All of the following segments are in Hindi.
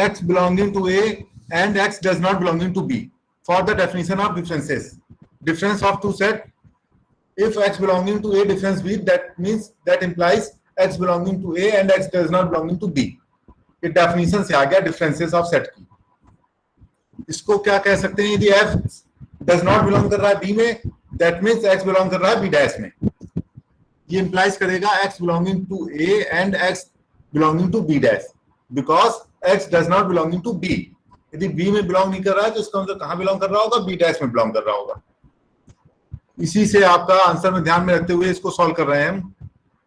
x belonging to A and x does not belonging to B. For the definition of differences, difference of two set, if x belonging to A difference B, that means that implies x belonging to A and x does not belonging to B. ये definition से आ गया differences of set की. इसको क्या कह सकते हैं, यदि f does not belong कर रहा है B में, that means x belong कर रहा है B dash में. ये implies करेगा x belonging to A and x belonging to B dash, because x does not belonging to B. यदि B में belong नहीं कर रहा है तो इसका मतलब कहाँ belong कर रहा होगा, B dash में belong कर रहा होगा. इसी से आपका आंसर में ध्यान में रखते हुए इसको सॉल्व कर रहे हैं हम.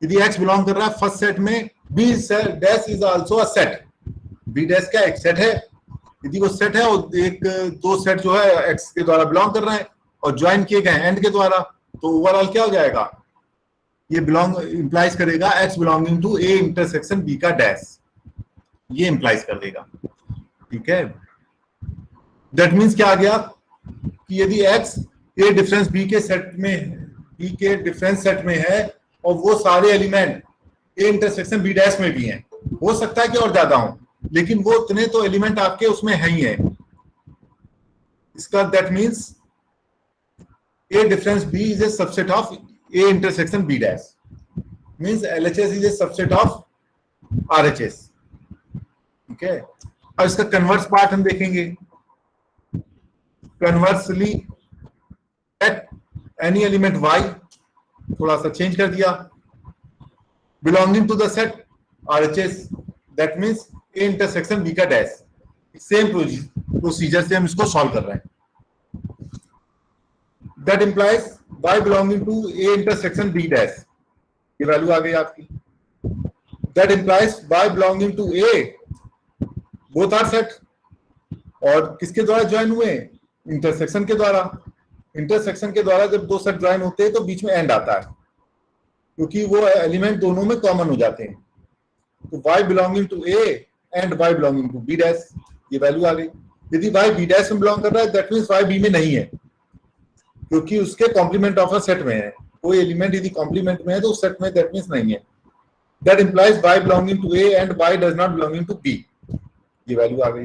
यदि x बिलोंग कर रहा है फर्स्ट सेट में, B dash is also a set. B dash क्या एक सेट है. यदि वो सेट है और एक दो सेट जो है x के द्वारा बिलोंग कर रहे हैं और ज्वाइन किए गए एंड के द्वारा, तो ओवरऑल क्या हो जाएगा, ये बिलोंग इंप्लाइज करेगा x belonging to A intersection B का डैश. ये इंप्लाइज कर देगा. ठीक है, दैट मीन्स क्या आ गया कि यदि x A डिफरेंस B के सेट में, B के डिफरेंस सेट में है और वो सारे element A intersection B dash में भी हैं, हो सकता है कि और ज्यादा हो, लेकिन वो इतने तो एलिमेंट आपके उसमें है ही है. इसका that means A difference B is a subset of A intersection B dash, means LHS is a subset of RHS. ठीक है, अब इसका कन्वर्स पार्ट हम देखेंगे. Conversely at any element y, थोड़ा सा चेंज कर दिया, belonging to the set RHS, that means A intersection B का डैश. सेम प्रोसीजर से हम इसको सॉल्व कर रहे हैं. That implies y belonging to A intersection B dash, ये वैल्यू आ गई आपकी. That implies y belonging to A, both are set, और किसके द्वारा ज्वाइन हुए, इंटरसेक्शन के द्वारा. इंटरसेक्शन के द्वारा जब दो सेट ज्वाइन होते हैं तो बीच में एंड आता है, क्योंकि वो एलिमेंट दोनों में कॉमन हो जाते हैं. तो y belonging to A and y belonging to B dash, ये वैल्यू आ गई. यदि y B डैश में बिलोंग कर रहा है, दैट मींस y B में नहीं है, क्योंकि उसके कॉम्प्लीमेंट ऑफ अ सेट में है. कोई एलिमेंट यदि कॉम्प्लीमेंट में है तो उस सेट में दैट मींस नहीं है. That implies y belonging to A and y does not belonging to B, ये वैल्यू आ गई.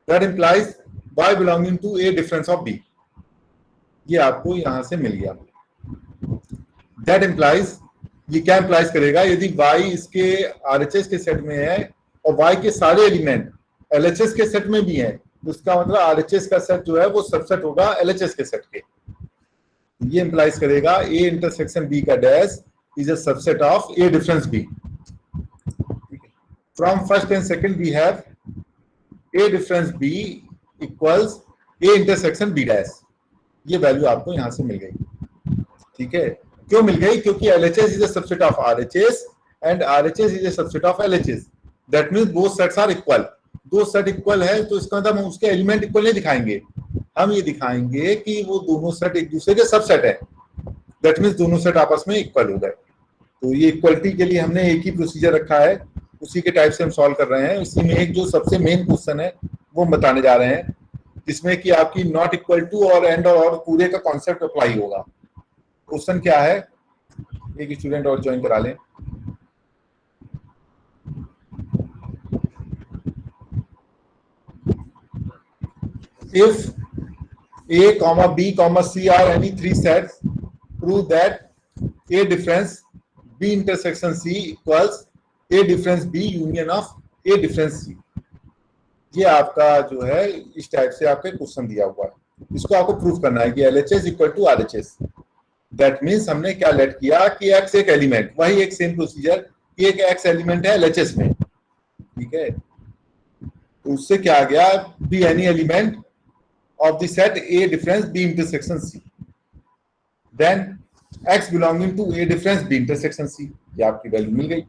That implies y belonging to A difference of B, ये आपको यहां से मिल गया. दैट इंप्लाइज, ये क्या इंप्लाइज करेगा, यदि y इसके RHS के सेट में है और y के सारे एलिमेंट LHS के सेट में भी हैं, तो इसका मतलब RHS का सेट जो है वो सबसेट होगा LHS के सेट के. ये इंप्लाइज करेगा A इंटरसेक्शन B का dash is a subset of A difference B. From first and second we have A difference B equals A intersection B dash. ये वैल्यू आपको यहां से मिल गई. ठीक है, क्यों मिल गई, क्योंकि LHS is a subset of RHS and RHS is a subset of LHS. That means both sets are equal. दो सेट इक्वल है तो इसका मतलब हम उसके एलिमेंट इक्वल नहीं दिखाएंगे, हम ये दिखाएंगे कि वो दोनों सेट एक दूसरे के सबसेट है. दैट मींस दोनों सेट आपस में इक्वल हो गए. तो ये इक्वलिटी के लिए हमने एक ही प्रोसीजर रखा है, उसी के टाइप से हम सॉल्व कर रहे हैं. इसी में एक जो सबसे मेन क्वेश्चन है वो हम बताने जा रहे हैं, जिसमें कि आपकी नॉट इक्वल टू और एंड और पूरे का कॉन्सेप्ट अप्लाई होगा. क्वेश्चन क्या है, एक स्टूडेंट और ज्वाइन करा लें. If A, B, C are any three sets, prove that A difference B intersection C equals A difference B union of A difference C. ये आपका जो है इस टाइप से आपके क्वेश्चन दिया हुआ है. इसको आपको प्रूफ करना है कि LHS equal to RHS. That means हमने क्या लेट किया कि X एक एलिमेंट, वही एक सेम प्रोसीजर कि एक X एलिमेंट है LHS में. ठीक है, तो उससे क्या आ गया, be any element of the set A difference B intersection C, then X belonging to A difference B intersection C. ये आपकी वैल्यू मिल गई.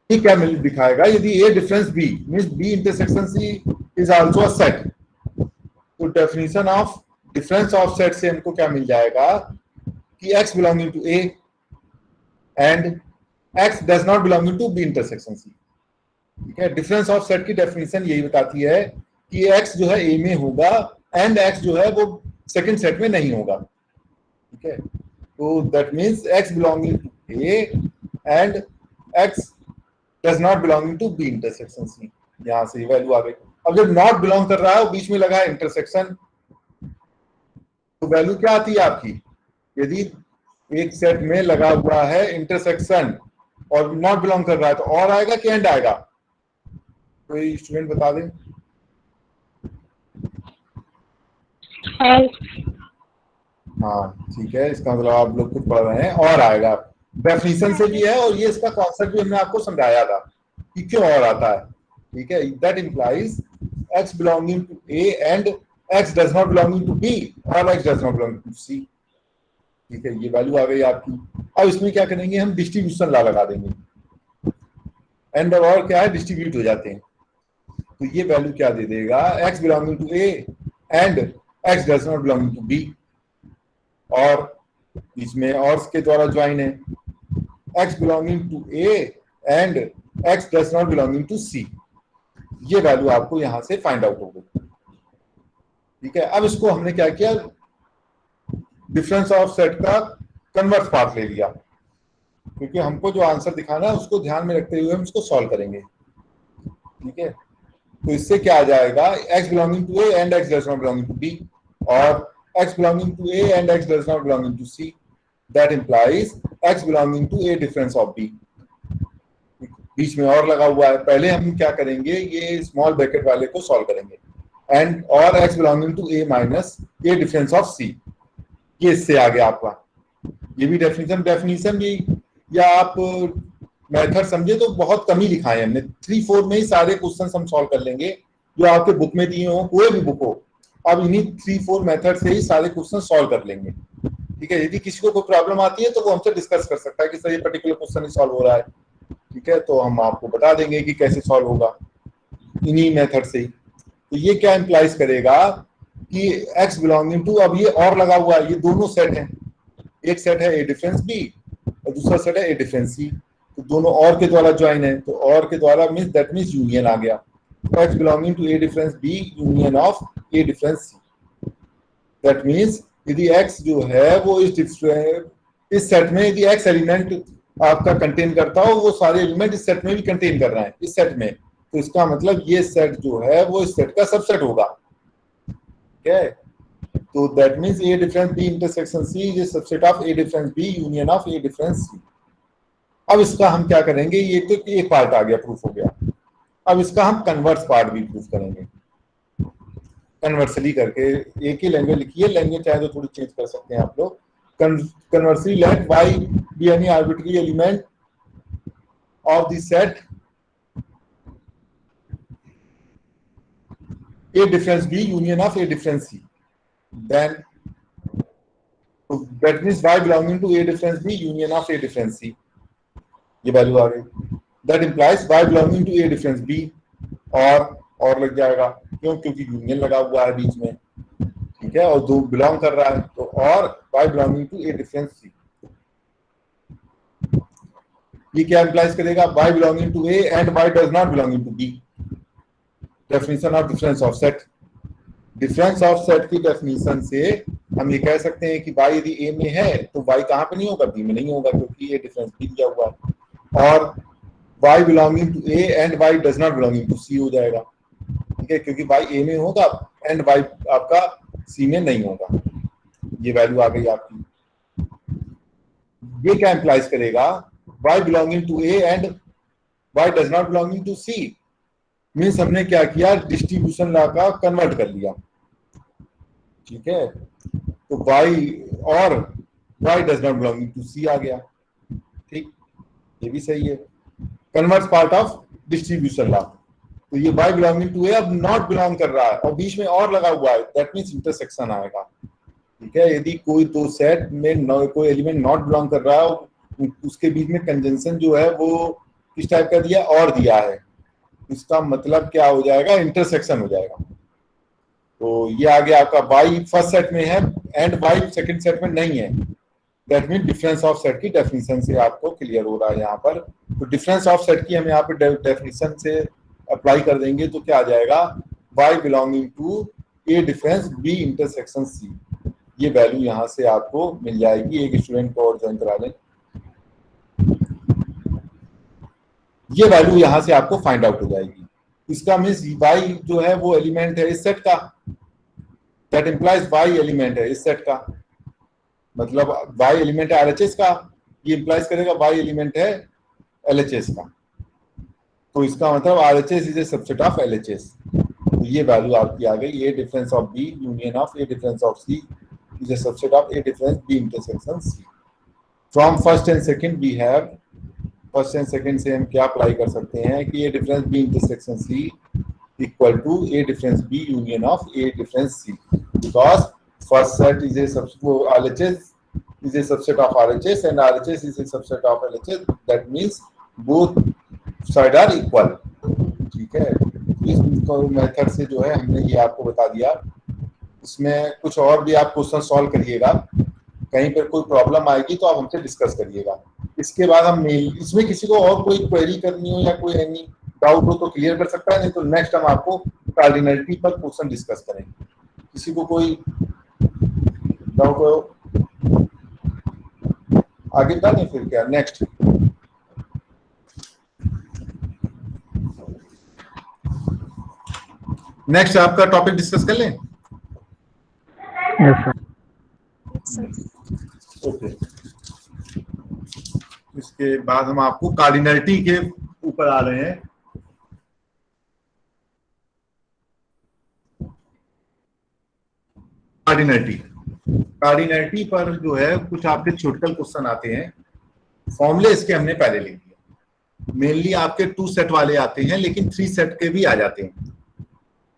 ये क्या मिल दिखाएगा, यदि A difference B means B intersection C is also a set, तो definition of difference of set से हमको क्या मिल जाएगा कि X belonging to A and X does not belonging to B intersection C. ठीक है, डिफरेंस ऑफ सेट की डेफिनेशन यही बताती है कि x जो है A में होगा एंड x जो है वो सेकंड सेट में नहीं होगा. ठीक है, तो that means x belonging to A and x does not belonging to B intersection C, यहां से वैल्यू आ गई। अब जब नॉट बिलोंग कर रहा है और बीच में लगा है इंटरसेक्शन, तो वैल्यू क्या आती है आपकी? यदि एक सेट में लगा हुआ है इंटरसेक्शन और नॉट बिलोंग कर रहा है तो और आएगा कि एंड आएगा? कोई स्टूडेंट बता दें। हाँ ठीक है, इसका मतलब आप लोग कुछ पढ़ रहे हैं, और आएगा। डेफिनेशन से भी है और ये इसका कॉन्सेप्ट भी हमने आपको समझाया था कि क्यों और आता है। ठीक है, that implies x belonging to a and x does not belonging to b और x does not belonging to c। ठीक है, ये वैल्यू आ गई आपकी। अब इसमें क्या करेंगे, हम डिस्ट्रीब्यूशन लॉ लगा देंगे। एंड और क्या है, डिस्ट्रीब्यूट हो जाते हैं। तो ये वैल्यू क्या दे देगा, x belonging to a and x does not belonging to b, और बीच में और के द्वारा ज्वाइन है, x belonging to a and x does not belonging to c। ये वैल्यू आपको यहां से फाइंड आउट हो गई। ठीक है, अब इसको हमने क्या किया, डिफरेंस ऑफ सेट का कन्वर्स पार्ट ले लिया, क्योंकि हमको जो आंसर दिखाना है उसको ध्यान में रखते हुए हम इसको सॉल्व करेंगे। ठीक है, तो इससे क्या आ जाएगा, x belonging to a and x does not belonging to b, और x belonging to a and x does not belonging to c, that implies x belonging to a difference of b। बीच में और लगा हुआ है, पहले हम क्या करेंगे, ये स्मॉल ब्रैकेट वाले को सॉल्व करेंगे, एंड और x belonging to a minus a difference of c। ये इससे आ गया आपका। ये भी डेफिनेशन भी, या आप मेथड समझे तो बहुत कम ही लिखाए हमने, 3-4 में ही सारे क्वेश्चन हम सॉल्व कर लेंगे जो आपके बुक में दिए हो, कोई भी बुक हो। अब इन्हीं 3-4 मेथड से ही सारे क्वेश्चन सॉल्व कर लेंगे। ठीक है, यदि किसी को कोई प्रॉब्लम आती है तो वो हमसे डिस्कस कर सकता है कि सर ये पर्टिकुलर क्वेश्चन सॉल्व हो रहा है। ठीक है, तो हम आपको बता देंगे कि कैसे सॉल्व होगा इन्हीं मेथड से ही। तो ये क्या इंप्लाइज करेगा कि x बिलोंगिंग टू, अब ये और लगा हुआ है, ये दोनों सेट हैं, एक सेट है a डिफरेंस b और दूसरा सेट है a डिफरेंस c, तो दोनों और के द्वारा ज्वाइन है, तो और के द्वारा मींस दैट मींस यूनियन आ गया। तो x belonging to a difference b union of a difference c, that means यदि x जो है वो इस सेट में यदि x एलिमेंट आपका कंटेन करता हो, वो सारे एलिमेंट इस सेट में भी कंटेन कर रहे हैं इस सेट में, तो इसका मतलब ये सेट जो है वो इस सेट का सबसेट होगा। ठीक है, तो that means a difference b intersection c is a subset of a difference b union of a difference c। अब इसका हम क्या करेंगे, ये तो एक पार्ट आ गया, प्रूफ हो गया। अब इसका हम कन्वर्स पार्ट भी प्रूफ करेंगे, कन्वर्सली करके। एक ही लैंग्वेज लिखी है, लैंग्वेज चाहे तो थोड़ी चेंज कर सकते हैं आप लोग। Conversely let y be any arbitrary element of the set a difference b union of a difference c, then that means y belonging to a difference b union of a difference c, ये वैल्यू आ गई। That implies y belonging to a difference b, और लग जाएगा, क्यों, क्योंकि यूनियन लगा हुआ है बीच में। ठीक है, और दो बिलोंग कर रहा है, तो और y belonging to a difference c। ये क्या इंप्लाइज करेगा, y belonging to a and y does not belonging to b। Definition of difference of set, difference of set की डेफिनेशन से हम ये कह सकते हैं कि y यदि a में है तो y कहां पे नहीं होगा, b में नहीं होगा, क्योंकि ये डिफरेंस b दिया हुआ है। और y belonging to a and y does not belonging to c हो जाएगा। ठीक है, क्योंकि y a में होगा एंड y आपका c में नहीं होगा। ये वैल्यू आ गई आपकी। ये क्या इंप्लाइज करेगा, y belonging to a and y does not belonging to c, means हमने क्या किया, डिस्ट्रीब्यूशन लॉ का कन्वर्ट कर लिया। ठीक है, तो y और y does not belonging to c आ गया। ठीक, ये भी सही है, converse part of distribution law. तो ये y बिलोंगिंग टू a अब नॉट बिलोंग कर रहा है और बीच में और लगा हुआ है, दैट मींस इंटरसेक्शन आएगा। ठीक है, यदि कोई दो सेट में कोई एलिमेंट नॉट बिलोंग कर रहा है, उसके बीच में कंजंक्शन जो है वो किस टाइप का दिया, और दिया है, इसका मतलब क्या हो जाएगा, इंटरसेक्शन हो जाएगा। तो ये आ गया आपका, y फर्स्ट सेट में है एंड y सेकंड सेट में नहीं है, that mean difference of set की डेफिनेशन से आपको क्लियर हो रहा है यहाँ पर। तो डिफरेंस ऑफ सेट की हम यहाँ पे डेफिनेशन से अप्लाई कर देंगे तो क्या आ जाएगा, y belonging to a difference b intersection c। ये वैल्यू यहाँ से आपको मिल जाएगी। एक स्टूडेंट को और ज्वाइन करा लें। ये वैल्यू यहां से आपको फाइंड आउट हो जाएगी। इसका मीन्स y जो है वो एलिमेंट है इस सेट का, दैट इंप्लाइज y एलिमेंट है इस सेट का, मतलब y एलिमेंट है RHS का, ये इंप्लाइज करेगा y एलिमेंट है LHS का। तो इसका मतलब RHS is a subset of LHS। तो ये वैल्यू आपकी आ गई, A difference of B union of A difference of C is a subset of A difference B intersection C। From first and second we have, first and second से हम क्या अप्लाई कर सकते हैं कि A difference B intersection C equal to A difference B union of A difference C, because first set is a subset, LHS is a subset of RHS and RHS is a subset of LHS, that means both side are equal। ठीक है, इस मेथड से जो है हमने ये आपको बता दिया। इसमें कुछ और भी आप क्वेश्चन सॉल्व करिएगा, कहीं पर कोई प्रॉब्लम आएगी तो आप हमसे डिस्कस करिएगा। इसके बाद हम मेल, इसमें किसी को और कोई क्वेरी करनी हो या कोई एनी डाउट हो तो क्लियर कर सकता है, नहीं तो नेक्स्ट हम आपको कार्डिनलिटी पर क्वेश्चन डिस्कस करेंगे। किसी को कोई डाउट हो आगे का, नहीं फिर क्या नेक्स्ट। नेक्स्ट आपका टॉपिक डिस्कस कर लें। Yes sir. ओके, इसके बाद हम आपको कार्डिनलिटी के ऊपर आ रहे हैं। कार्डिनलिटी पर जो है कुछ आपके थ्योरेटिकल क्वेश्चन आते हैं। फॉर्मूले इसके हमने पहले लिख दिए। मेनली आपके 2 सेट वाले आते हैं, लेकिन 3 सेट के भी आ जाते हैं,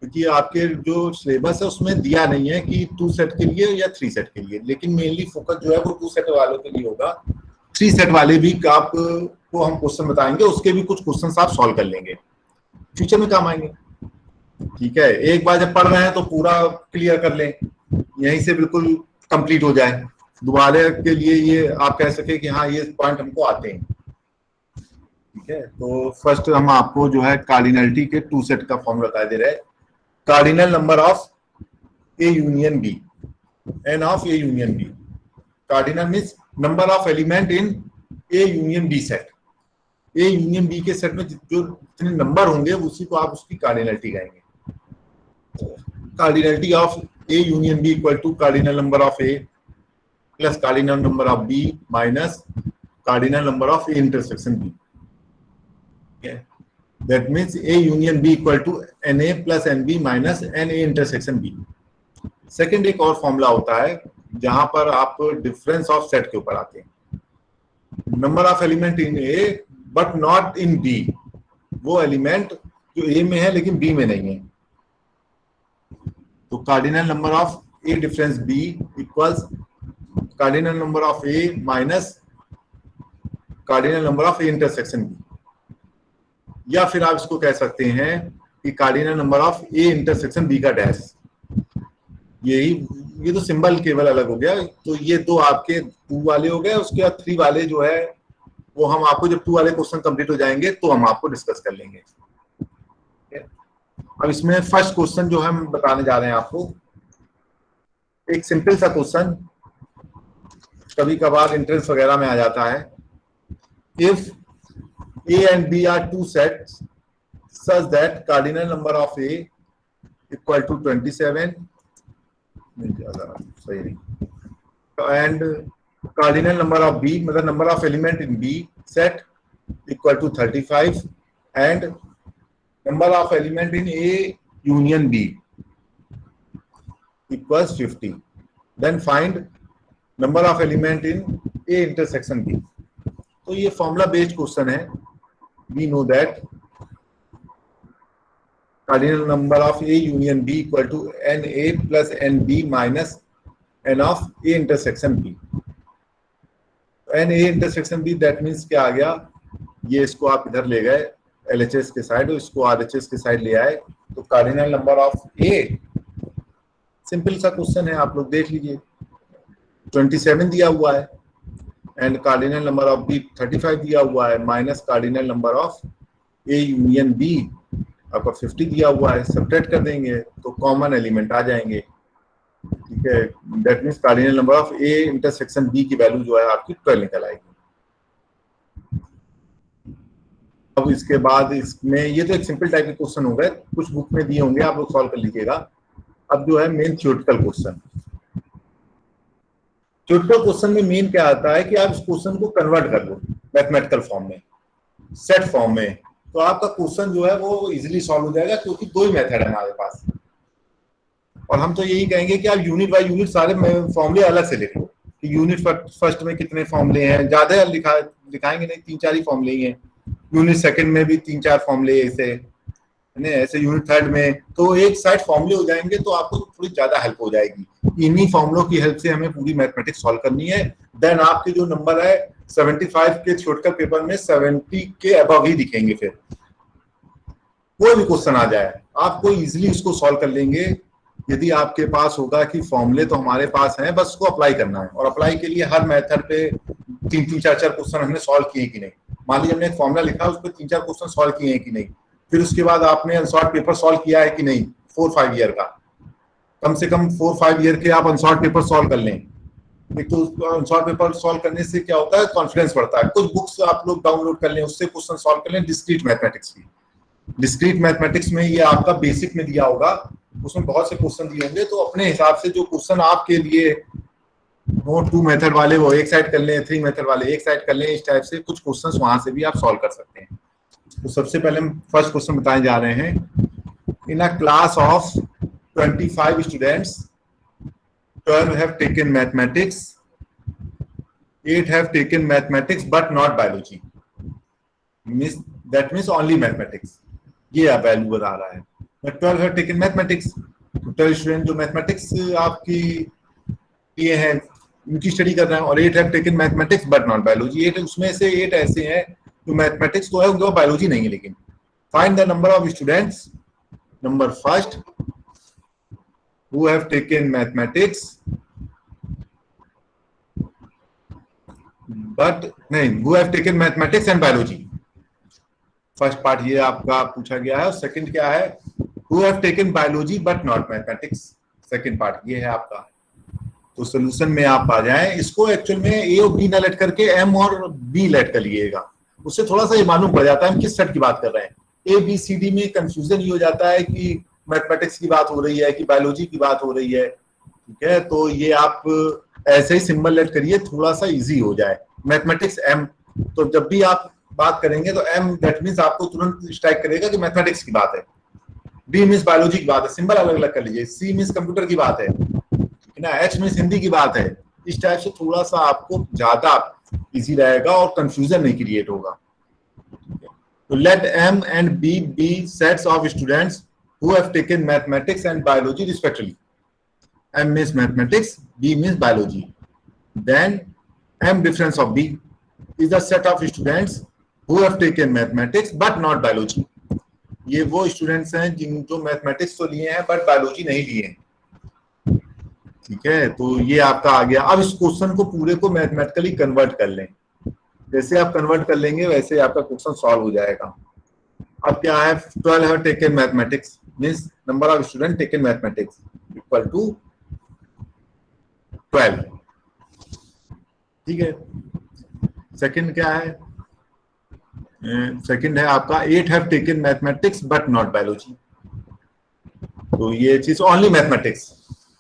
क्योंकि आपके जो सिलेबस है उसमें दिया नहीं है कि 2 सेट के लिए या 3 सेट के लिए, लेकिन मेनली फोकस जो है वो 2 सेट वालों के लिए होगा। 3 सेट वाले भी आपको हम क्वेश्चन बताएंगे, उसके भी कुछ क्वेश्चन आप सॉल्व कर लेंगे, फ्यूचर में काम आएंगे। ठीक है, एक बार जब पढ़ रहे हैं तो पूरा क्लियर कर लें, यहीं से बिल्कुल कंप्लीट हो जाए, दोबारा के लिए ये आप कह सके कि हाँ ये पॉइंट हमको आते हैं। ठीक है, तो फर्स्ट हम आपको जो है कार्डिनलिटी के 2 सेट का फॉर्म बता दे रहे हैं। Cardinal number of A union B, N of A union B। Cardinal means number of element in A union B set. A union B के सेट में जो जितने नंबर होंगे उसी को आप उसकी कार्डिनलिटी कहेंगे। Cardinality of A union B equal to cardinal number of A plus cardinal number of B minus cardinal number of A intersection B। That means A union B equal to NA plus NB minus NA intersection B। Second एक और फॉर्मूला होता है जहां पर आप डिफरेंस ऑफ सेट के ऊपर आते हैं। Number of element in A but not in B, वो एलिमेंट जो A में है लेकिन B में नहीं है। तो cardinal number of A difference B equals cardinal number of A minus cardinal number of A intersection B, या फिर आप इसको कह सकते हैं कि cardinal number of A intersection B का डैश। ये तो सिंबल केवल अलग हो गया। तो ये 2 आपके 2 वाले हो गए, उसके बाद 3 वाले जो है वो हम आपको जब 2 वाले क्वेश्चन कंप्लीट हो जाएंगे तो हम आपको डिस्कस कर लेंगे। अब इसमें फर्स्ट क्वेश्चन जो हम बताने जा रहे हैं आपको, एक सिंपल सा क्वेश्चन, कभी कभार एंट्रेंस वगैरह में आ जाता है। If A and B are 2 sets such that cardinal number of A equal to 27 and cardinal number of B, मतलब number of element in B set equal to 35 and number of element in A union B equals 50, then find number of element in A intersection B। तो ये फॉर्मूला बेस्ड क्वेश्चन है। We know that cardinal number of A union B equal to NA plus NB minus N of A intersection B। NA intersection B that means क्या आ गया, ये इसको आप इधर ले गए LHS के साइड, इसको RHS के साइड ले आए, तो cardinal number of A, simple सा क्वेश्चन है, आप लोग देख लीजिए, 27 दिया हुआ है and cardinal number of B 35 दिया हुआ है minus cardinal number of A union B आपका 50 दिया हुआ है। सब्ट्रैक्ट कर देंगे तो कॉमन एलिमेंट आ जाएंगे। ठीक है, that means cardinal number of A intersection B की वैल्यू जो है आपकी 12 निकल आएगी। अब इसके बाद इसमें ये तो एक सिंपल टाइप के क्वेश्चन हो गए, कुछ बुक में दिए होंगे, आप लोग सॉल्व कर लीजिएगा। अब जो है main theoretical question. Theoretical question में मेन क्या आता है कि आप इस क्वेश्चन को कन्वर्ट कर लो मैथमेटिकल फॉर्म में, सेट फॉर्म में, तो आपका क्वेश्चन जो है वो इजीली सॉल्व हो जाएगा, क्योंकि दो ही मेथड है हमारे पास। और हम तो यही कहेंगे कि आप यूनिट बाय यूनिट सारे फॉर्मूले अलग से लिख लो कि यूनिट फर्स्ट में कितने फॉर्मूले हैं, ज्यादा दिखाएंगे नहीं, 3-4 ही फॉर्मूले ही हैं। यूनिट सेकंड में भी 3-4 फॉर्मूले ऐसे यूनिट थर्ड में, तो एक साइड फॉर्मूले हो जाएंगे, तो आपको थोड़ी ज्यादा हेल्प हो जाएगी। इन्हीं फॉर्मूलों की हेल्प से हमें पूरी मैथमेटिक्स सॉल्व करनी है। देन आपके जो नंबर है 75 के थ्योरेटिकल पेपर में 70 के अबव ही दिखेंगे। फिर कोई भी क्वेश्चन आ जाए आपको इजीली उसको सॉल्व कर लेंगे, यदि आपके पास होगा कि फॉर्मूले तो हमारे पास हैं, बस उसको अप्लाई करना है। और अप्लाई के लिए हर मेथड पे 3-4 क्वेश्चन हमने सॉल्व किए कि नहीं। मान लीजिए हमने एक फॉर्मूला लिखा, उस पर 3-4 क्वेश्चन सॉल्व किए हैं कि नहीं, फिर उसके बाद आपने अनसॉर्ट पेपर सॉल्व किया है कि नहीं, 4-5 ईयर का, कम से कम 4-5 ईयर के आप अनसॉर्ट पेपर सॉल्व कर लें। एक तो अनसॉर्ट पेपर सॉल्व करने से क्या होता है, कॉन्फिडेंस बढ़ता है। कुछ बुक्स आप लोग डाउनलोड कर लें, उससे क्वेश्चन सॉल्व कर लें डिस्क्रीट मैथमेटिक्स की। डिस्क्रीट मैथमेटिक्स में ये आपका बेसिक में दिया होगा, उसमें बहुत से क्वेश्चन दिए होंगे, तो अपने हिसाब से जो क्वेश्चन आपके लिए नोट 2 मेथड वाले वो एक साइड कर लें, 3 मेथड वाले एक साइड कर लें, इस टाइप से कुछ क्वेश्चंस वहां से भी आप सॉल्व कर सकते हैं। तो सबसे पहले हम फर्स्ट क्वेश्चन बताने जा रहे हैं। In a class of 25 students, 12 have taken mathematics, 8 have taken mathematics but not biology, that means only mathematics। ये वैल्यू बता रहा है। 12 have taken mathematics, 12 स्टूडेंट जो मैथमेटिक्स आपकी ये है उनकी स्टडी कर रहे हैं, और 8 have taken mathematics but not biology, 8 उसमें से 8 ऐसे हैं जो मैथमेटिक्स तो है, उनके पास बायोलॉजी नहीं है। लेकिन find the number of students, number first, who have taken mathematics but नहीं, who have taken mathematics and biology। First part ये आपका पूछा गया है। और सेकंड क्या है, who have taken biology but not mathematics, second part ये है आपका। तो सोल्यूशन में आप आ जाएं, इसको एक्चुअल में ए और बी ना लेट करके एम और बी लेट कर लीजिएगा, उससे थोड़ा सा ये मालूम पड़ जाता है हम किस सेट की बात कर रहे हैं। ए बी सी डी में कंफ्यूजन ये हो जाता है कि मैथमेटिक्स की बात हो रही है कि बायोलॉजी की बात हो रही है, ठीक है। तो ये आप ऐसे ही सिंबल लेट करिए, थोड़ा सा इजी हो जाए। मैथमेटिक्स एम, तो जब भी आप बात करेंगे तो एम दैट मींस आपको तुरंत स्ट्राइक करेगा कि मैथमेटिक्स की बात है। बी मींस बायोलॉजी की बात है, सिंबल अलग अलग कर लीजिए। सी मींस कंप्यूटर की बात है ना, एच मींस हिंदी की बात है। इस टाइप से थोड़ा सा आपको ज्यादा इजी रहेगा और कंफ्यूजन नहीं क्रिएट होगा। तो let M and B be sets of students who have taken mathematics and biology respectively. M means mathematics, B means biology. Then M difference of B is the set of students who have taken mathematics but not biology. ये वो स्टूडेंट्स हैं जिन जो मैथमेटिक्स तो लिए हैं बट बायोलॉजी नहीं लिए हैं, ठीक है। तो ये आपका आ गया। अब इस क्वेश्चन को पूरे को मैथमेटिकली कन्वर्ट कर लें। जैसे आप कन्वर्ट कर लेंगे वैसे आपका क्वेश्चन सॉल्व हो जाएगा। अब क्या है, 12 have taken mathematics means number of students taken mathematics equal to 12, ठीक है। सेकंड क्या है, सेकंड है आपका 8 have taken mathematics but not biology। तो ये चीज ओनली मैथमेटिक्स,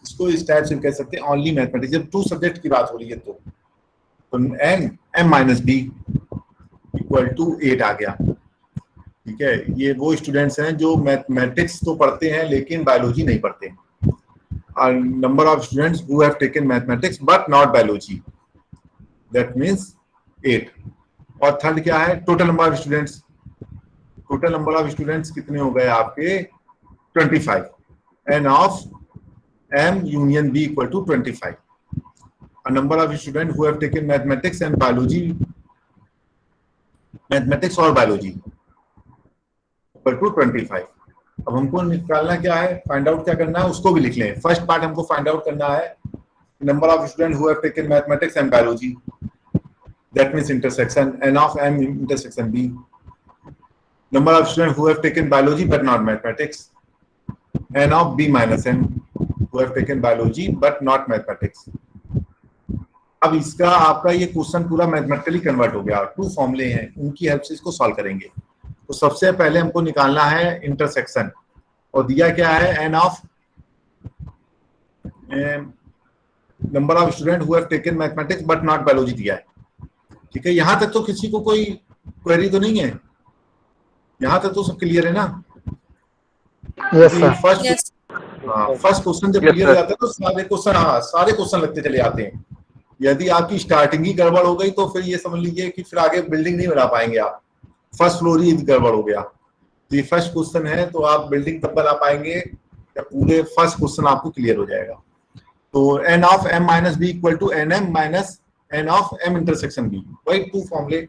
इसको इस टाइप से कह सकते हैं ओनली मैथमेटिक्स। जब 2 सब्जेक्ट की बात हो रही है तो m minus b equal to 8 आ गया, ठीक है। ये वो स्टूडेंट्स हैं जो मैथमेटिक्स तो पढ़ते हैं लेकिन बायोलॉजी नहीं पढ़ते हैं। और number of students who have taken mathematics but not biology, that means 8। और थर्ड क्या है, total number of students, total number of students कितने हो गए आपके 25, n of M union B equal to 25। और number of student who have taken mathematics and biology, mathematics और बायोलॉजी टू 25। अब हमको निकालना क्या है, फाइंड आउट क्या करना है, उसको भी लिख लें। फर्स्ट पार्ट हमको फाइंड आउट करना है number of student who have taken mathematics and biology, that means intersection n of M intersection B. Number of student who have taken biology but not mathematics, n of B minus M who have taken biology but not mathematics. अब इसका आपका ये क्वेश्चन पूरा मैथमेटिकली कन्वर्ट हो गया। 2 फॉर्मूले हैं, उनकी हेल्प से इसको सॉल्व करेंगे। तो सबसे पहले हमको निकालना है इंटरसेक्शन, और दिया क्या है, n of number of student who have taken mathematics but not biology दिया है। ठीक है, यहां तक तो किसी को कोई क्वेरी तो नहीं है, यहां तक तो सब क्लियर है ना? Yes, sir. फर्स्ट क्वेश्चन जब क्लियर हो जाता है तो सारे क्वेश्चन लगते चले जाते हैं। यदि आपकी स्टार्टिंग ही गड़बड़ हो गई तो फिर ये समझ लीजिए कि फिर आगे बिल्डिंग नहीं बना पाएंगे आप, फर्स्ट फ्लोर ही गड़बड़ हो गया। तो ये फर्स्ट क्वेश्चन है, तो आप बिल्डिंग तब बना पाएंगे जब पूरे फर्स्ट क्वेश्चन आपको क्लियर हो जाएगा। तो N of M minus B equal to n M minus n of M intersection B, वही टू फॉर्मूले।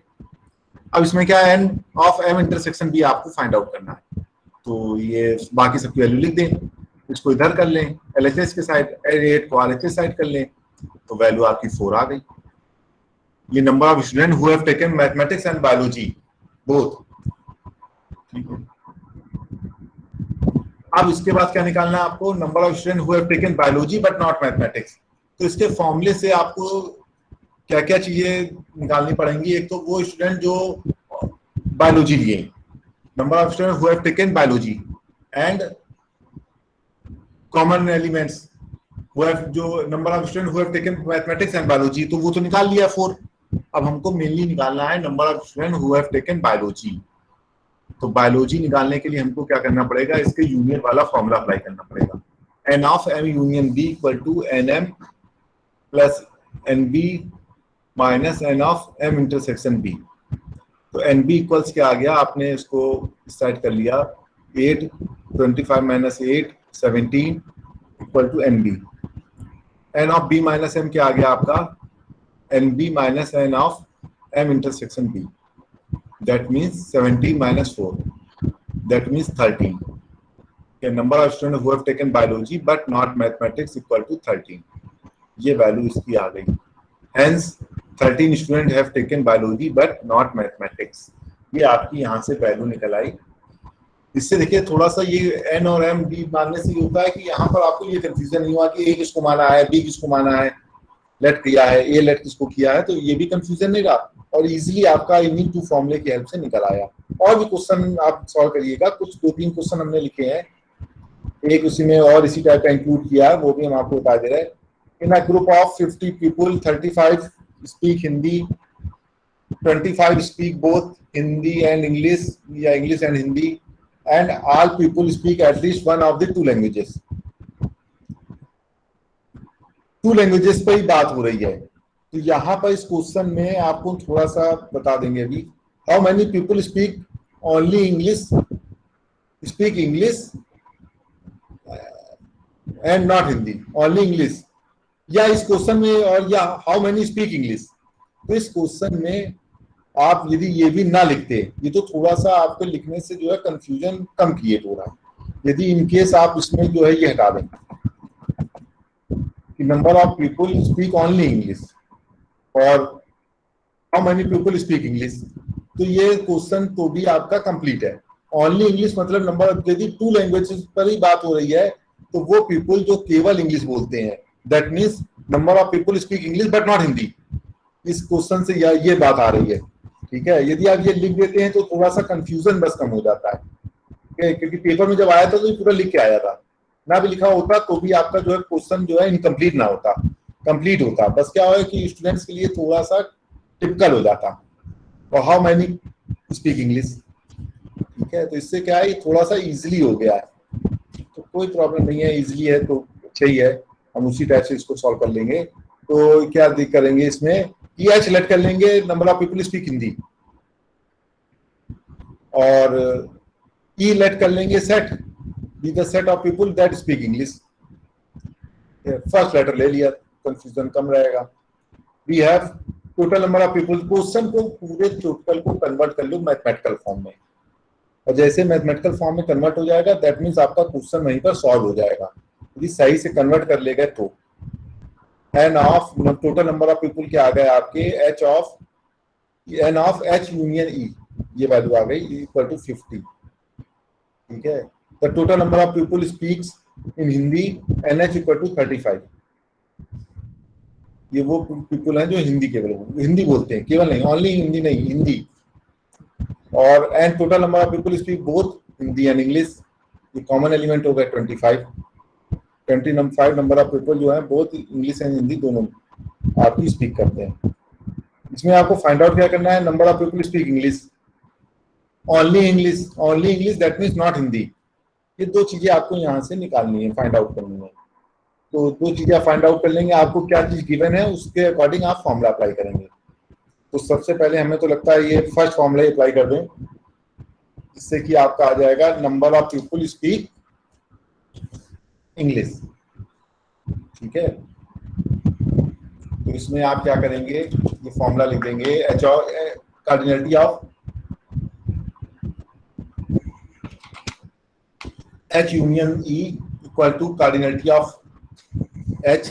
अब इसमें क्या है, n of M intersection B आपको फाइंड आउट करना है। तो ये बाकी सबकी वैल्यू लिख दें, इसको इधर कर लें एलएचएस के साइड, 8 को आरएचएस साइड कर लें, तो वैल्यू आपकी 4 आ गई। ये number of student who have taken mathematics and biology both. ठीक है, अब इसके बाद क्या निकालना है आपको, number of student who have taken biology but not mathematics. तो इसके फॉर्मूले से आपको क्या क्या चीजें निकालनी पड़ेंगी। एक तो वो स्टूडेंट जो बायोलॉजी लिए, number of student who have taken biology, and common elements जो number of student who have taken mathematics and biology, तो वो तो निकाल लिया 4। अब हमको मेनली निकालना है number of student who have taken biology. तो बायोलॉजी निकालने के लिए हमको क्या करना पड़ेगा, इसके यूनियन वाला फॉर्मूला अप्लाई करना पड़ेगा। N of M union B equal to n M plus n B minus n of M intersection B. तो एन बी इक्वल्स क्या आ गया, आपने इसको साइड कर लिया, 8 25 minus 8 17 equal to n B. N of B minus M क्या आ गया आपका, n B minus n of M intersection B, that means 17 minus 4, that means 13। Number of student who have taken biology but not mathematics equal to 13, ये वैल्यू इसकी आ गई। Hence 13 student have taken biology but not mathematics, ये आपकी यहाँ से वैल्यू निकल आई। इससे देखिए थोड़ा सा ये एन और एम बी मानने से ये होता है कि यहाँ पर आपको ये कंफ्यूजन नहीं हुआ कि ए किसको माना है, बी किसको माना है, लेट किया है, ए लेट किसको किया है, तो ये भी कंफ्यूजन नहीं रहा और इजीली आपका इन्हीं 2 फॉर्मूले की हेल्प से निकल आया। और भी क्वेश्चन आप सॉल्व करिएगा, कुछ 2-3 क्वेश्चन हमने लिखे हैं, एक उसी में और इसी टाइप का इंक्लूड किया है, वो भी हम आपको बता दे रहे हैं। In a group of 50 people 35 speak Hindi, 25 speak both Hindi and English या English and Hindi, and all people speak at least one of the 2 languages। 2 languages पर ही बात हो रही है। तो यहाँ पर इस क्वेश्चन में आपको थोड़ा सा बता देंगे अभी, how many people speak only English, speak English and not Hindi, only English, या इस क्वेश्चन में, और या हाउ मेनी स्पीक इंग्लिश। तो इस क्वेश्चन में आप यदि ये भी ना लिखते, ये तो थोड़ा सा आपको लिखने से जो है कंफ्यूजन कम क्रिएट हो रहा है। यदि इनकेस आप इसमें जो है ये हटा दें कि number of people speak only English और how many people speak English, तो ये क्वेश्चन तो भी आपका कंप्लीट है। ओनली इंग्लिश मतलब नंबर, यदि 2 लैंग्वेजेस पर ही बात हो रही है तो वो पीपल जो केवल इंग्लिश बोलते हैं, that means number of people speak English but not Hindi. इस क्वेश्चन से ये बात आ रही है। ठीक है, यदि आप ये लिख देते हैं तो थोड़ा सा कंफ्यूजन बस कम हो जाता है। ठीक है, क्योंकि पेपर में जब आया था तो ये पूरा लिख के आया था, ना भी लिखा होता तो भी आपका जो है क्वेश्चन जो है इनकम्प्लीट ना होता, कंप्लीट होता। बस क्या है कि स्टूडेंट्स के लिए थोड़ा सा टिपिकल हो जाता, और हाउ मैनी स्पीक इंग्लिश। ठीक है, तो इससे क्या है, थोड़ा सा इजिली हो गया है, तो कोई प्रॉब्लम नहीं है, इजिली है तो अच्छा ही है, हम उसी टाइप से इसको सॉल्व कर लेंगे। तो क्या करेंगे इसमें, ई सेलेक्ट कर लेंगे, number of people speak Hindi, और ई लेट कर लेंगे set, B the set of people that speak English. First letter ले लिया, कंफ्यूजन कम रहेगा। We have total number of people, question को पूरे टोटल को कन्वर्ट कर लो मैथमेटिकल फॉर्म में, और जैसे मैथमेटिकल फॉर्म में कन्वर्ट हो जाएगा दैट मीन्स आपका क्वेश्चन वहीं पर सॉल्व हो जाएगा, यदि सही से कन्वर्ट कर लेगा तो। N of total number of people क्या आ गए आपके, H of N of H union E, ये वैल्यू आ गई इक्वल टू 50। ठीक है, the total number of people speaks in Hindi N H equal to 35। ये वो पीपल हैं जो हिंदी केवल हिंदी बोलते हैं, केवल नहीं, ओनली हिंदी नहीं, हिंदी। और and total number of people speak both Hindi and English, ये कॉमन एलिमेंट हो गया 25। 25 नंबर ऑफ पीपल जो है बोथ इंग्लिश एंड हिंदी दोनों आपकी स्पीक करते हैं। इसमें आपको फाइंड आउट क्या करना है, number of people speak English, only English, only English that means not Hindi. ये दो चीजें आपको यहाँ से निकालनी है, फाइंड आउट करनी है। तो दो चीजें फाइंड आउट कर लेंगे, आपको क्या चीज गिवन है उसके अकॉर्डिंग आप फॉर्मूला अप्लाई करेंगे। तो सबसे पहले हमें तो लगता है ये फर्स्ट फॉर्मूला अप्लाई कर दें, इससे कि आपका आ जाएगा number of people speak English. ठीक है, तो इसमें आप क्या करेंगे, ये फॉर्मूला लिख देंगे, H cardinality of H union E equal to cardinality of H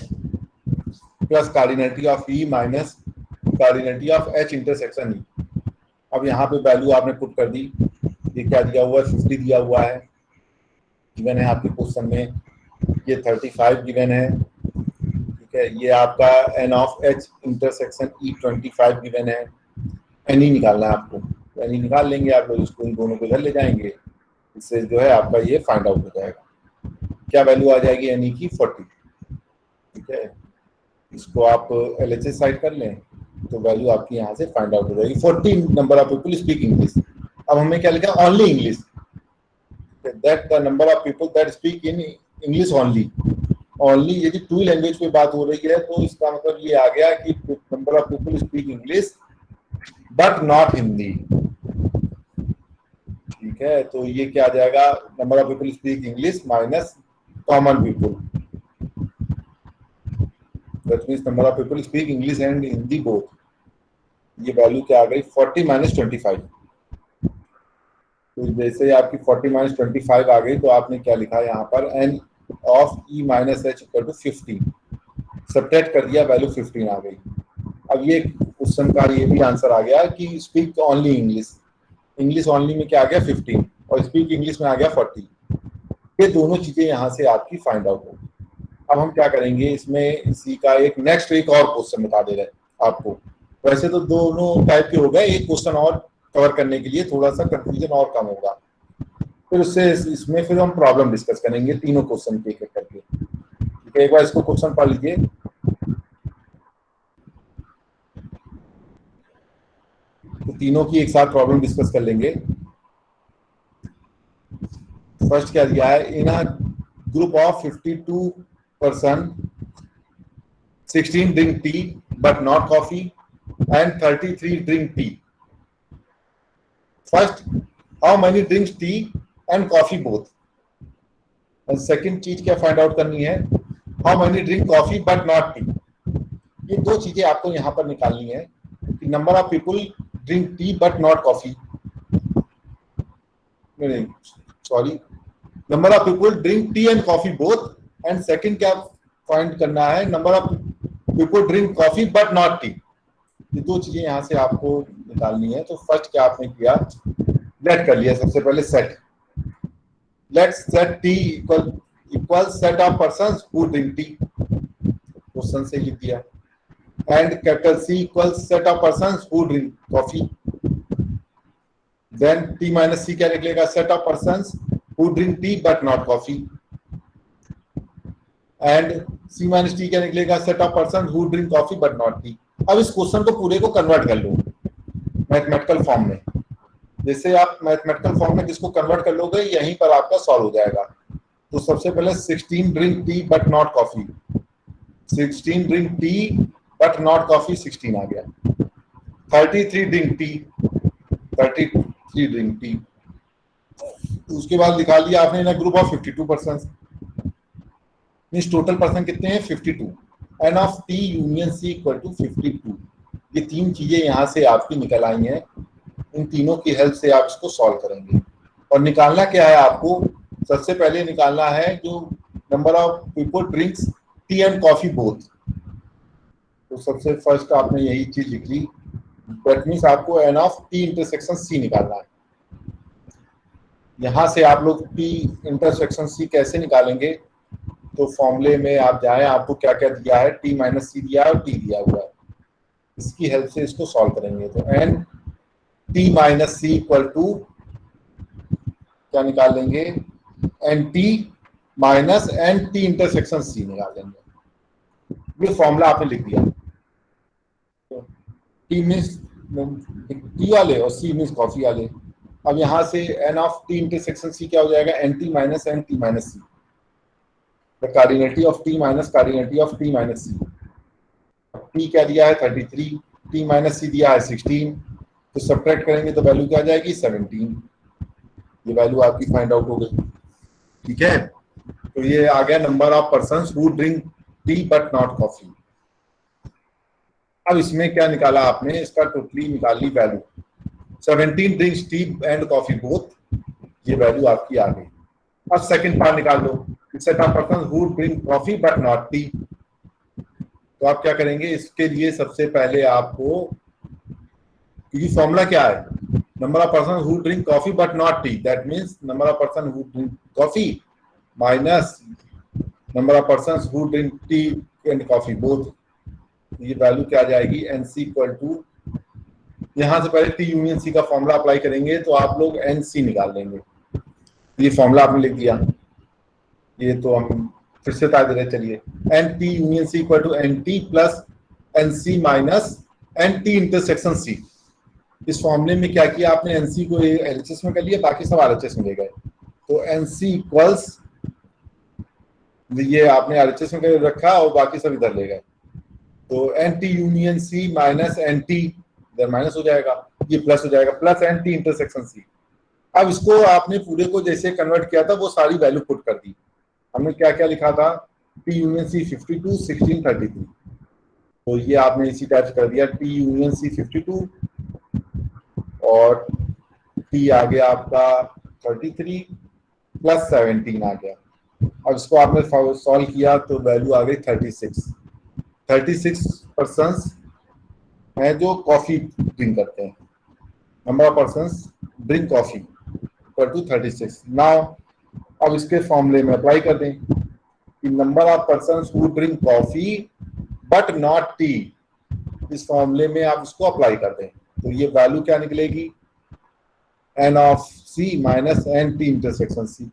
plus cardinality of E minus cardinality of H intersection E। अब यहाँ पे वैल्यू आपने पुट कर दी, ये क्या दिया हुआ है, 50 दिया हुआ है, गिवन है आपके क्वेश्चन में, ये 35 गिवन है। ठीक है, ये आपका N of H intersection E 25 given है। NE निकालना है आपको, NE निकाल लेंगे आप लोग, इसको इन दोनों को इधर ले जाएंगे, इससे जो है आपका ये फाइंड आउट हो जाएगा। क्या वैल्यू आ जाएगी NE की, 40। ठीक है, इसको आप LHS साइड कर लें तो वैल्यू आपकी यहाँ से फाइंड आउट हो जाएगी, 40 number of people speak English. अब हमें क्या लिखा, only English, that the number of people that speak in English only. Only यदि टू लैंग्वेज पे बात हो रही है तो इसका मतलब ये आ गया कि number of people speak English but not Hindi. ठीक है, तो ये क्या आ जाएगा, number of people speak English minus common people, that means number of people speak English and Hindi both. ये वैल्यू क्या आ गई, 40 माइनस 25। तो जैसे आपकी 40 माइनस 25 आ गई तो आपने क्या लिखा यहाँ पर, N of E minus H equal to 15, subtract कर दिया, वैल्यू 15 आ गई। अब ये क्वेश्चन का ये भी आंसर आ गया कि speak only English, English only में क्या आ गया 15 और स्पीक इंग्लिश में आ गया 40। ये दोनों चीजें यहाँ से आपकी फाइंड आउट होगी। अब हम क्या करेंगे, इसमें इसी का एक नेक्स्ट एक और क्वेश्चन बता दे रहे हैं आपको। वैसे तो दोनों टाइप के हो गए, एक क्वेश्चन और कवर करने के लिए थोड़ा सा कंफ्यूजन और कम होगा, फिर उससे इसमें फिर हम प्रॉब्लम डिस्कस करेंगे तीनों क्वेश्चन के एक एक करके। ठीक है, एक बार इसको क्वेश्चन पढ़ लीजिए। तो तीनों की एक साथ प्रॉब्लम डिस्कस कर लेंगे। फर्स्ट क्या दिया है, in a group of 52 person 16 drink tea but not coffee and 33 drink tea. First, how many drinks tea and coffee both. And second चीज क्या फाइंड आउट करनी है, how many drink coffee but not tea. ये दो चीजें आपको यहाँ पर निकालनी है कि number of people drink tea but not coffee, नहीं sorry, number of people drink tea and coffee both. And second क्या फाइंड करना है, number of people drink coffee but not tea. ये दो चीजें यहाँ से आपको निकालनी है। तो फर्स्ट क्या आपने किया, लेट कर लिया सबसे पहले set, let set T equal set of persons who drink tea, question से लिख दिया। And capital C equal set of persons who drink coffee, then T minus C क्या निकलेगा, set of persons who drink tea but not coffee, and C minus T क्या निकलेगा, set of person who drink coffee but not tea. अब इस क्वेश्चन को पूरे को कन्वर्ट कर लो मैथमेटिकल फॉर्म में। जैसे आप मैथमेटिकल फॉर्म में जिसको कन्वर्ट कर लोगे यहीं पर आपका सॉल्व हो जाएगा। तो सबसे पहले 16 drink tea but not coffee, 16 drink tea but not coffee 16 आ गया। 33 ड्रिंक टी, 33 ड्रिंक टी। उसके बाद निकाल लिया आपने ना group of 52 person, means total person कितने हैं 52। N of T union C equal to 52। ये तीन चीजें यहाँ से आपकी निकल आई हैं, इन तीनों की हेल्प से आप इसको सॉल्व करेंगे। और निकालना क्या है आपको, सबसे पहले निकालना है जो number of people drinks tea and coffee both. तो सबसे फर्स्ट आपने यही चीज लिख ली, दैट मीन्स आपको n of T intersection C निकालना है। यहाँ से आप लोग टी इंटरसेक्शन सी कैसे निकालेंगे, तो फॉर्मूले में आप जाएं, आपको क्या क्या दिया है, टी माइनस सी दिया है और टी दिया हुआ है, इसकी हेल्प से इसको सॉल्व करेंगे। तो n T minus C equal to क्या निकाल लेंगे, n T minus n T intersection C निकाल लेंगे। ये फॉर्मूला आपने लिख दिया। टी मीन्स टी वाले और सी मीन्स कॉफी वाले। अब यहां से n of T intersection C क्या हो जाएगा, n T minus n T minus C, the cardinality of T minus cardinality of T minus C. T क्या दिया है 33, टी माइनस सी दिया है 16, तो सब्ट्रैक्ट करेंगे तो वैल्यू क्या आ जाएगी 17। ये वैल्यू आपकी फाइंड आउट हो गई। ठीक है, तो ये आ गया number of persons who drink tea but not coffee. अब इसमें क्या निकाला आपने, इसका टोटली निकाल ली value. 17 drinks tea and coffee both, ये वैल्यू आपकी आ गई। अब सेकंड पार्ट निकाल दो, set of persons who drink coffee but not tea. तो आप क्या करेंगे, इसके लिए सबसे पहले आपको, क्योंकि फॉर्मूला क्या है, number of person who drink coffee but not T, that means number of person who drink coffee minus number of person who drink tea and coffee both. ये वैल्यू क्या आ जाएगी, एनसी इक्वल टू, यहां से पहले टी यूनियन सी का फॉर्मूला अप्लाई करेंगे तो आप लोग एनसी निकाल लेंगे। ये फॉर्मूला आपने लिख दिया, ये तो हम फिर से बता दे रहे, चलिए n T union C equal to n T plus n C minus n T intersection C. इस फॉर्मूले में क्या किया आपने, एनसी को एलएचएस में कर लिया, बाकी सब आरएचएस में ले गए। तो एनसी इक्वल्स, ये आपने आरएचएस में कर रखा और बाकी सब इधर ले गए। तो n T union C minus n T, इधर माइनस हो जाएगा, ये प्लस हो जाएगा, plus n T intersection C. अब इसको आपने पूरे को जैसे कन्वर्ट किया था वो सारी वैल्यू पुट कर दी। हमने क्या क्या लिखा था, टी यूनियन सी 52, 16, 33, तो ये आपने इसी टाइप से कर दिया, टी यूनियन सी 52 और टी आ गया आपका 33 प्लस 17 आ गया। अब इसको आपने सॉल्व किया तो वैल्यू आ गई 36। 36 पर्सन्स हैं जो कॉफी ड्रिंक करते हैं, number of persons drink coffee equal to 36। Now अब इसके फॉर्मूले में अप्लाई कर दें कि number of persons who drink coffee but not tea, इस फॉर्मूले में आप इसको अप्लाई कर दें तो ये वैल्यू क्या निकलेगी, n of C minus n T intersection C.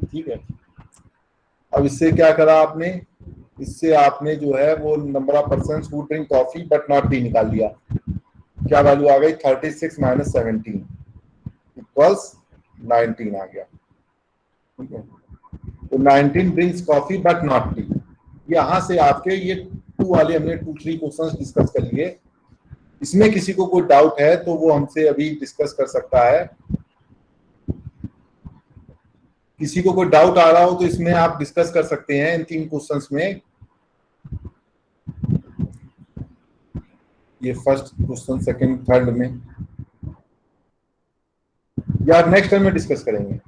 ठीक है, अब इससे क्या करा आपने, इससे आपने जो है वो number of persons who drink coffee but not T निकाल लिया। क्या वैल्यू आ गई, 36 माइनस 17 इक्वल्स 19 आ गया। ठीक है, तो 19 drinks coffee but not T. यहां से आपके ये 2 वाले हमने 2-3 क्वेश्चंस डिस्कस कर लिए। इसमें किसी को कोई डाउट है तो वो हमसे अभी डिस्कस कर सकता है। किसी को कोई डाउट आ रहा हो तो इसमें आप डिस्कस कर सकते हैं इन 3 क्वेश्चंस में। ये फर्स्ट क्वेश्चन, सेकंड, थर्ड में, या नेक्स्ट टाइम में डिस्कस करेंगे।